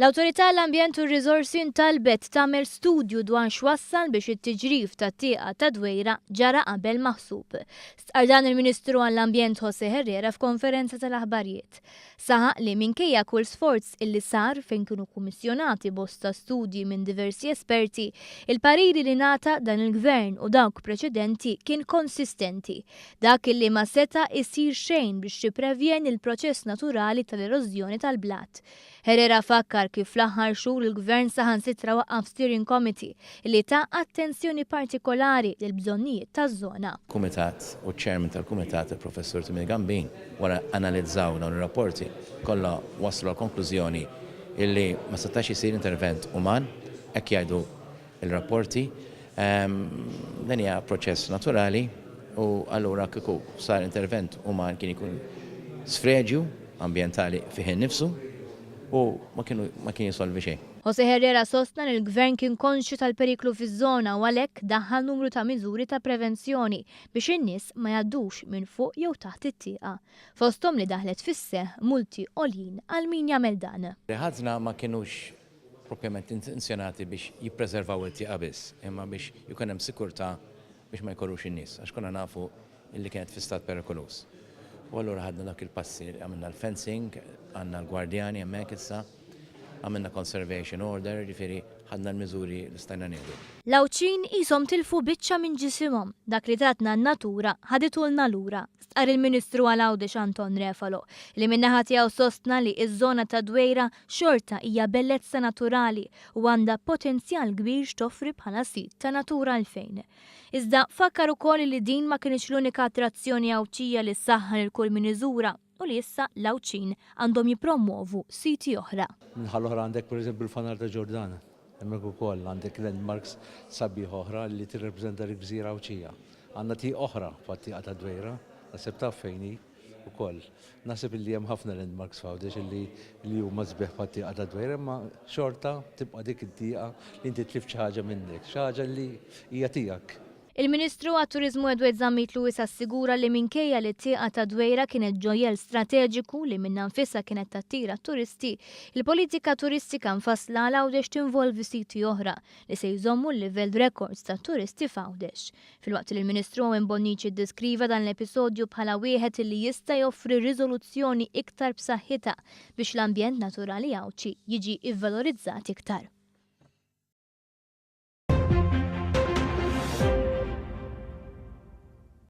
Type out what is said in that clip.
L-Awtorità l-Ambjent u r-Riżorsi ntalbet tagħmel studju dwar x'wassal biex it-tiġrif tat-tieqa ta' Dwejra ġara qabel maħsub. Stqar dan il-Ministru għall-Ambjent José Herrera f'konferenza tal-aħbarijiet. Saħaq li minkejja kull sforz illi sar fejn kienu kummissjonati bosta studji minn diversi esperti, il-pariri li nata dan il-Gvern u dawk preċedenti kien konsistenti. Dak illi ma seta' isir xejn biex jipprevjen il-proċess naturali tal-erożjoni tal-blat. Herrera fakkar kif fl-aħħar xhur il-Gvern saħansitra waqqaf steering committee li ta' attenzjoni partikolari lil bżonnijiet taż-żona. Kumitat u ċ-chairman tal-Kumitat il-Professur Timmy Gambin wara analizzaw dawn ir-rapporti kollha waslu l-konklużjoni illi ma setax isir intervent uman hekk jgħidu il-rapporti. Dan hija proċess naturali u allura kieku sar intervent uman kien ikun sfreġju ambjentali fih innifsu u ma kien jisolvi xejn. José Herrera sostna li l-Gvern kien konxju tal-periklu fiż-żona u għalhekk daħħal numru ta' miżuri ta' prevenzjoni biex in-nies ma jgħaddux minn fuq jew taħt it-tieqa. Fosthom li daħlet fis-seħħ multi għoljin għal min jagħmel dan. Ħażna ma kinux propjament intenzjonati biex jippreservaw it-tieqa biss, imma biex jkun hemm sikurtà biex ma jkorrux in-nies għax konna nafu illi kienet fi stat perikolus. U allura ħadna dak il-passi, għamilna l-fencing, għandna l-gwardjani hemmhekk issa, għamilna conservation order, ġifieri ħadna l-miżuri li stajna nieħdu. L-Awċin qishom tilfu biċċa minn ġisimhom, dak li tatna n-natura ħaditulna lura. Stqar il-Ministru għal-Għawdex Anton Refalo li min-naħa tiegħu sostna li ż-żona ta' Dwejra xorta hija bellezza naturali u għandha potenzjal kbir x'toffri bħala sit ta' natura għalfejn. Iżda fakkar ukoll li din ma kienx l-unika attrazzjoni Awċija li ssaħħan il-kull min iżura u li issa l-Awċin għandhom jippromovu siti oħra. Minħal oħra għandek pereżempju l-Fanar ta' Ġordana, hemmhekk ukoll għandek landmarks sabiħ oħra li tirrepreżenta l-Gżira Awċija. Għandna tieq oħra fat-tieqa ta' Dwejra, naħseb taf fejn ukoll. Naħseb li hemm ħafna landmarks f'Għawdex li huma sbieħ fat-tieqa ta' Dwejra, imma xorta tibqa' dik it-tieqa li inti tlif xi ħaġa minnek, xi ħaġa li hija tiegħek. Il-Ministru għat-Turizmu Edward Zammit Lewis assigura li minkejja li t-tieqa ta' Dwejra kienet ġojjel strateġiku li minna nfissa kienet tattira turisti, il-politika turistika mfassla għal Għawdex tinvolvi siti oħra li se jżommu l-livell records ta' turisti f'Għawdex. Filwaqt li l-Ministru Bonnici ddeskriva dan l-episodju bħala wieħed li jista' joffri riżoluzzjoni iktar b'saħħitha biex l-ambjent naturali Awċi jiġi ivvalorizzat iktar.